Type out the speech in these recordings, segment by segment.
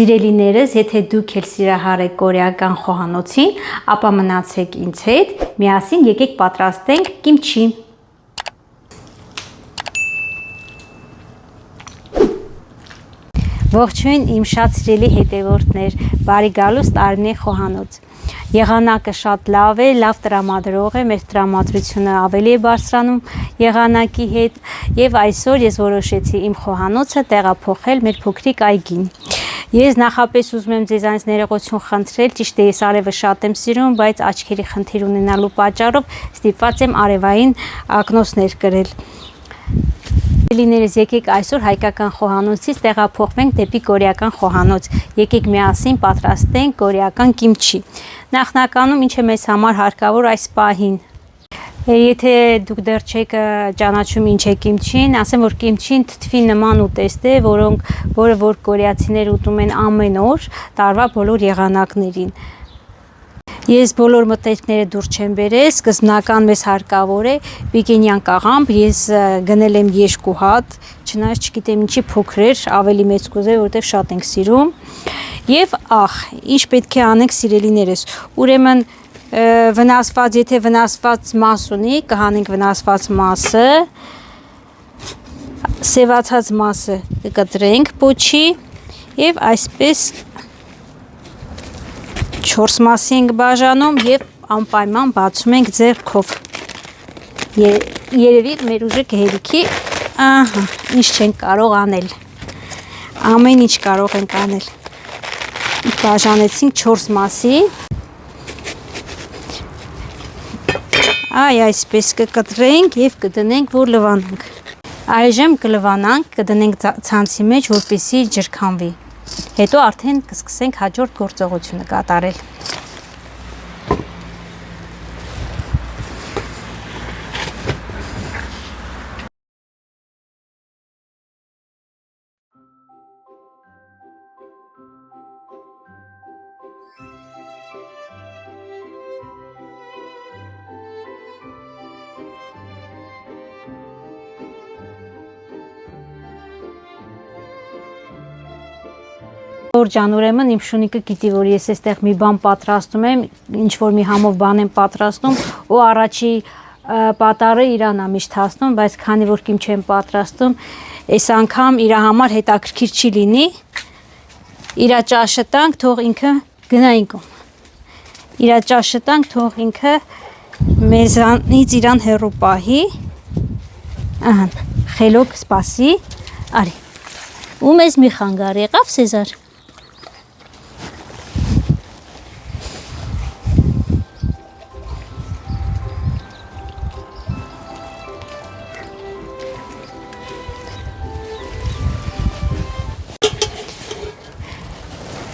Սիրելիներս, եթե դուք էլ սիրահար եք կորեական խոհանոցին, ապա մնացեք ինձ հետ, միասին եկեք պատրաստենք կիմչի։ Ողջույն իմ շատ սիրելի հետևորդներ, բարի գալուստ Արմինե խոհանոց։ Եղանակը շատ լավ է, լավ տրամադրող է, մեր տրամադրությունը ավելի է բարձրանում եղանակի հետ եւ այսօր ես որոշեցի իմ խոհանոցը տեղափոխել մեր փոքրիկ այգին։ Ես նախապես ուզում եմ ձեզանից ներողություն խնդրել, ճիշտ է, ես արևը շատ եմ սիրում, բայց աչքերի խնդիր ունենալու պատճառով ստիպված եմ արևային ակնոցներ կրել։ Սիրելիներս, եկեք այսօր հայկական խոհանոցից տեղափոխվենք դեպի կորեական խոհանոց։ Եկեք միասին պատրաստենք կորեական կիմչի։ Նախնականում ինչ է մեզ համար հարկավոր այս պահին։ Եթե դուք դեռ չեք ճանաչում ինչ է կիմչին, ասեմ, որ կիմչին թթվի նման ուտեստ է, որը որ կորեացիներ ուտում են ամեն օր տարվա բոլոր եղանակներին։ Ես բոլոր մտերքները դուր չեմ բերել, սկզբնական մեզ հարկավոր է պեկինյան կաղամբ, ես գնել եմ 2 հատ, չնայած չգիտեմ ինչի փոքր էր, ավելի մեծ կուզեի, որովհետև շատ ենք սիրում։ Եվ ինչ պետք է անենք սիրելիներս, ուրեմն եթե վնասված մաս ունի, կհանենք վնասված մասը, սևացած մասը կկտրենք պոչի եւ այսպես 4 մասի ենք բաժանում եւ անպայման բացում ենք ձեռքով։ Երևի մեր ուժը կհերիքի, ինչ չենք կարող անել։ Ամեն ինչ կարող ենք անել։ Բաժանեցինք 4 մասի։ Այսպես կկտրենք եւ կդնենք, որ լվանանք։ Այժմ կլվանանք, կդնենք ցանցի մեջ, որպեսզի ջրքանվի։ Հետո արդեն կսկսենք հաջորդ գործողությունը կատարել։ Ջան, ուրեմն իմ շունիկը գիտի, որ ես այստեղ մի բան պատրաստում եմ, ինչ որ մի համով բան եմ պատրաստում ու առաջի պատարը իրան է միշտ հասնում, բայց քանի որ կիմչ եմ պատրաստում, այս անգամ իր համար հետաքրքիր չի լինի, իր ճաշը տանք, թող ինքը գնային կողմ, իր ճաշը տանք, թող ինքը մեզանից իրան հեռու պահի, խելոք սպասի, արի, ու մեզ մի խանգար եղավ Սեզար։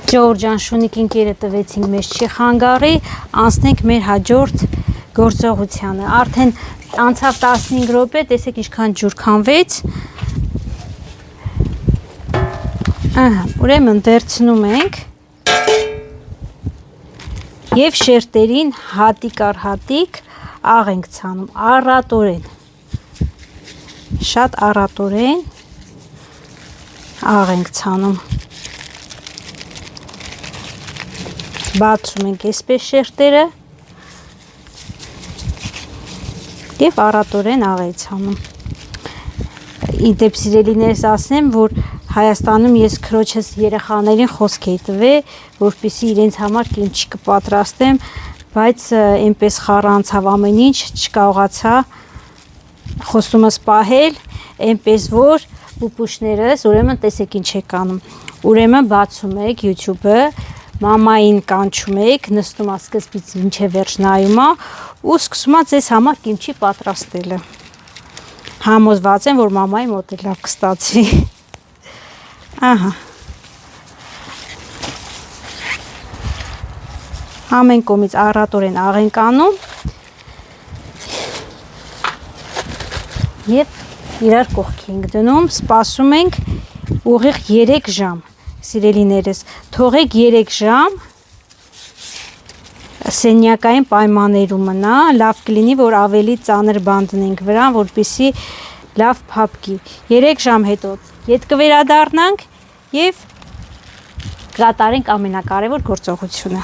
Ջորջան, շունիկ ինքերը տվեցինք, մեզ չի խանգարի, անցնենք մեր հաջորդ գործողությանը։ Արդեն անցավ 15 րոպե, տեսեք ինչքան ջուր քանվեց։ Ուրեմն վերցնում ենք եւ շերտերին հատիկ առ հատիկ աղ ենք ցանում, առատորեն։ Շատ առատորեն աղ ենք ցանում։ Բացում ենք այսպես շերտերը եւ առատորեն աղ է ցանում։ Իդեպ սիրելիներս ասեմ, որ Հայաստանում ես քրոջս երեխաներին խոսք էի տվել, որպեսզի իրենց համար կիմչի կպատրաստեմ, բայց այնպես խառը անցավ ամեն ինչ, չկարողացա խոստումս պահել, այնպես որ պուպուշներս, ուրեմն տեսեք ինչ եք անում։ Ուրեմն բացում եք YouTube-ը, մամային կանչում եք, նստում սկզբից մինչև վերջ նայում ու սկսում ձեզ համար կիմչի պատրաստելը։ Համոզված եմ, որ մամայի մոտ է լավ կստացվի։ Ամեն կողմից առատորեն աղ ենք անում եւ իրար կողքի ենք դնում, սպասում ենք ուղիղ 3 ժամ։ Սիրելիներս, թողեք 3 ժամ սենյակային պայմաններում մնա, լավ կլինի, որ ավելի ծանր բան դնենք վրան, որպեսզի լավ փափկի։ 3 ժամ հետո ետ կվերադառնանք եւ կկատարենք ամենակարևոր գործողությունը։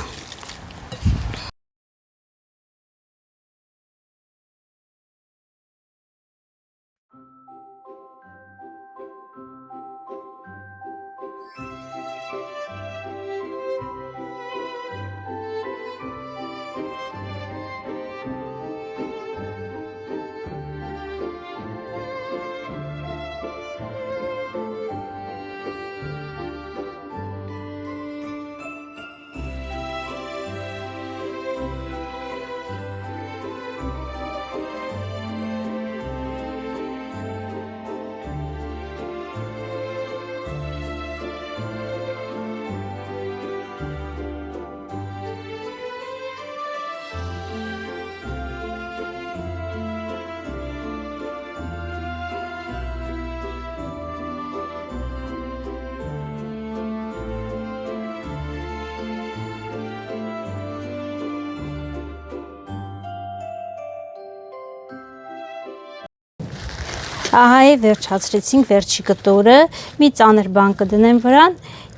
Ահա է վերջացրեցինք վերջի կտորը, մի ծանր բան կդնեմ վրան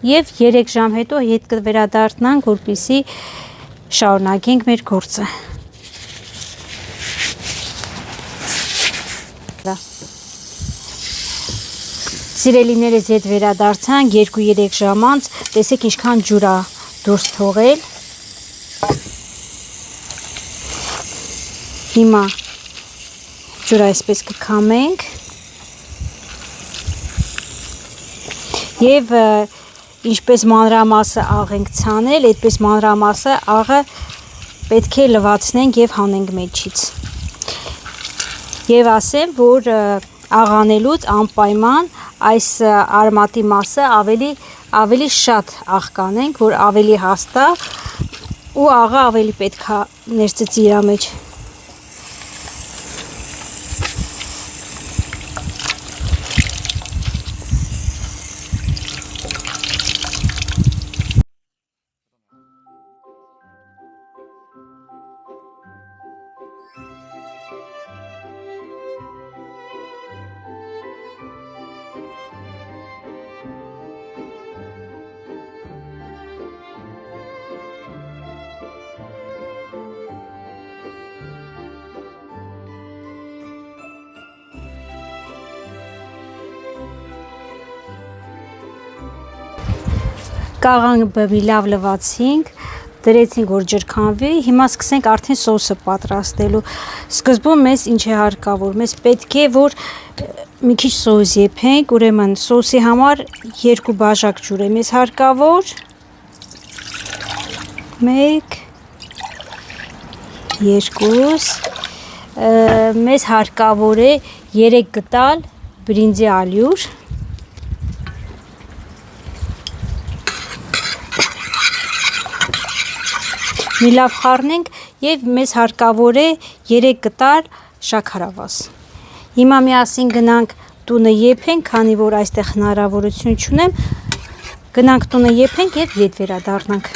եւ 3 ժամ հետո հետ կվերադառնանք, որպեսզի շարունակենք մեր գործը։ Սիրելիներս հետ վերադարձանք 2-3 ժամ անց, տեսեք ինչքան ջուր է դուրս թողել։ Հիմա ջուրը այսպես կքամենք եւ ինչպես մանրամասը աղ ենք ցանել, այդպես մանրամասը աղը պետք է լվացնենք եւ հանենք մեջից։ Եվ ասեմ, որ աղանելուց անպայման այս արմատի մասը ավելի շատ աղ կանենք, որ ավելի հաստա ու աղը ավելի պետք է ներծծի իր մեջ։ Կաղամբը մի լավ լվացինք, դրեցինք որ ջրքանվի, հիմա սկսենք արդեն սոսը պատրաստելու։ Սկզբում մեզ ինչ է հարկավոր, մեզ պետք է որ մի քիչ սոս եփենք, ուրեմն սոսի համար 2 բաժակ ջուր է մեզ հարկավոր։ 1 2 մեզ հարկավոր է 3 կտալ բրինձի ալյուր։ Մի լավ խառնենք եւ մեզ հարկավոր է 3 կտար շաքարավազ։ Հիմա միասին գնանք տունը եփենք, քանի որ այստեղ հնարավորություն չունեմ, գնանք տունը եփենք եւ ետ վերադառնանք։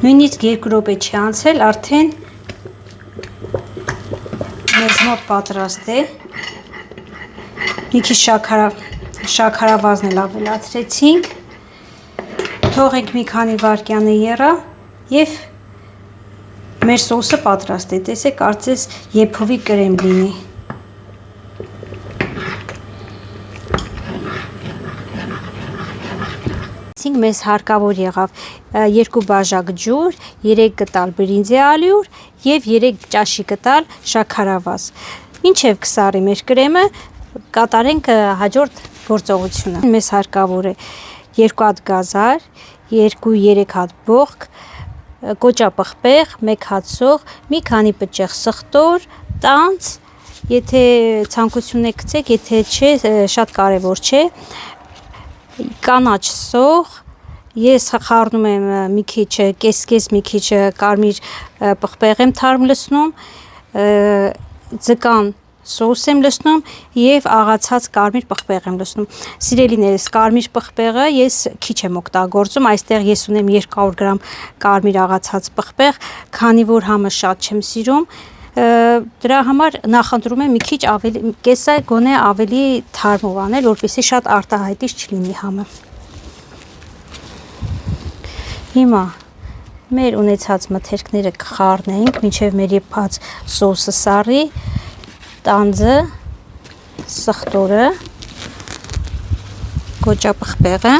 Նույնիսկ 2 րոպե չի անցել, արդեն մեզ մոտ պատրաստ է։ Մի քիչ շաքարավազն էլ ավելացրեցինք։ Թողենք մի քանի վայրկյան եռա եւ մեր սոսը պատրաստ է։ Տեսեք, կարծես եփովի կրեմ լինի։ Մեզ հարկավոր եղավ 2 բաժակ ջուր, 3 կտալ բրինձի ալյուր եւ 3 ճաշի կտալ շաքարավազ։ Մինչեւ կսառի մեր կրեմը, կատարենք հաջորդ գործողությունը։ Մեզ հարկավոր է 2 հատ գազար, 2-3 հատ բողկ, կոճապղպեղ, 1 հատ սող, մի քանի պճեղ սխտոր, տանց, եթե ցանկություն եք գցեք, եթե չէ, շատ կարեւոր չէ։ Կանաչ սող, ես խառնում եմ մի քիչ կես մի քիչ կարմիր պղպեղ եմ թարմ լցնում, ձկան սոուս եմ լցնում եւ աղացած կարմիր պղպեղ եմ լցնում։ Սիրելիներս, կարմիր պղպեղը ես քիչ եմ օգտագործում, այստեղ ես ունեմ 200 գրամ կարմիր աղացած պղպեղ, քանի որ համը շատ չեմ սիրում, դրա համար նախընտրում եմ մի քիչ ավելի, կեսը գոնե ավելի թարմով անել, որպեսզի շատ արտահայտիչ չլինի համը։ Հիմա մեր ունեցած մթերքները կխառնենք, մինչև մեր եփած սոուսը սառի, տանձը, սխտորը, կոճապղպեղը,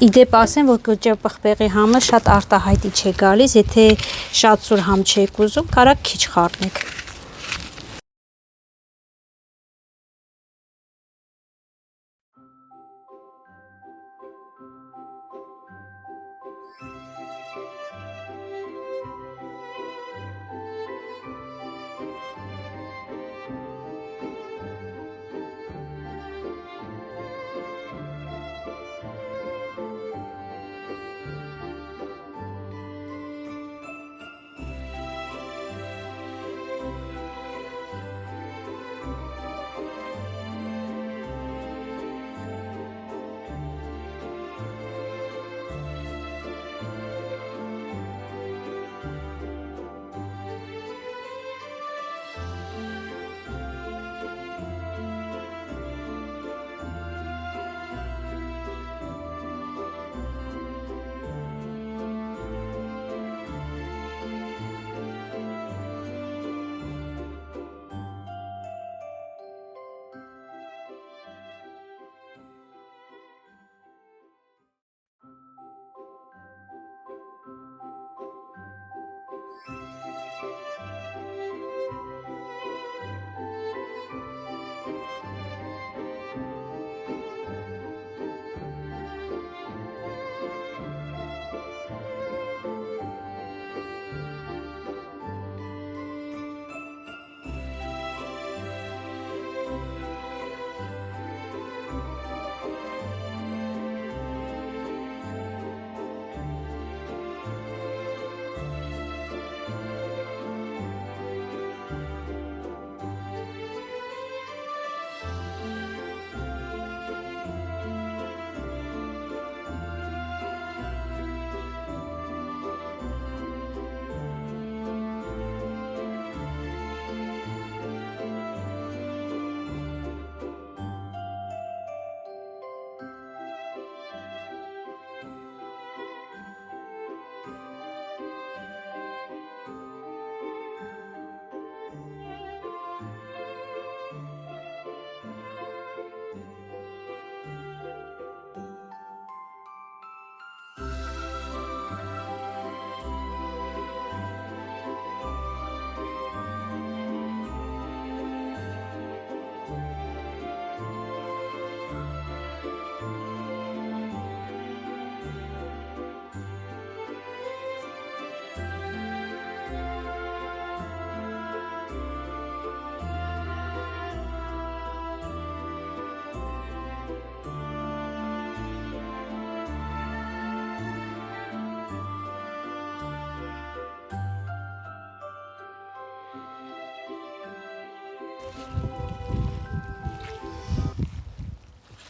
իդեպ ասեմ, որ կոճապղպեղի համը շատ արտահայտիչ է գալիս, եթե շատ սուր համ չեք ուզում, կարա քիչ խառնեք։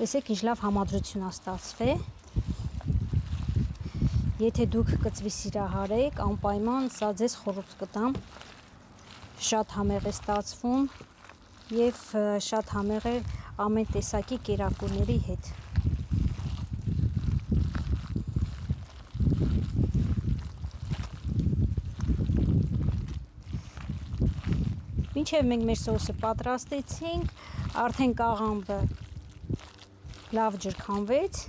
Տեսեք, ինչ լավ համադրություն է ստացվել։ Եթե դուք կծվի սիրահարեք, անպայման սա ձեզ խորհուրդ կտամ։ Շատ համեղ է ստացվում եւ շատ համեղ է ամեն տեսակի կերակուրների հետ։ Մինչև մենք մեր սոուսը պատրաստեցինք, արդեն կաղամբը լավ ջրքանվեց։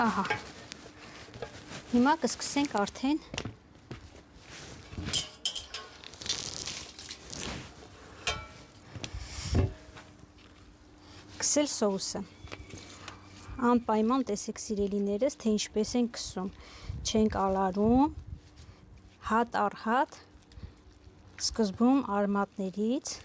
Ահա։ Հիմա կսկսենք արդեն քսել սոուսը։ Անպայման տեսեք սիրելիներս, թե ինչպես են քսում։ Չենք ալարում, հատ առ հատ, սկզբում արմատներից։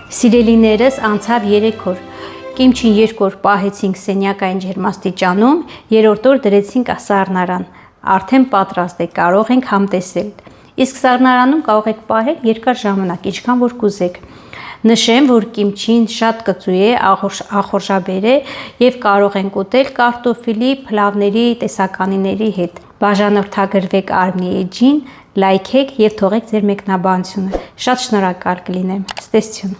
Սիրելիներս, անցավ 3 օր։ Կիմչին 2 օր պահեցինք սենյակային ջերմաստիճանում, 3-րդ օր դրեցինք սառնարան։ Արդեն պատրաստ է, կարող ենք համտեսել։ Իսկ սառնարանում կարող եք պահել երկար ժամանակ, ինչքան որ կուզեք։ Նշեմ, որ կիմչին շատ կծու է, ախորժաբեր է եւ կարող ենք ուտել կարտոֆիլի, փլավների, տեսականիների հետ։ Բաժանորդագրվեք Արմնի էջին, լայքեք եւ թողեք ձեր մեկնաբանությունը։ Շատ շնորհակալ կլինեմ։ Ցտեսություն։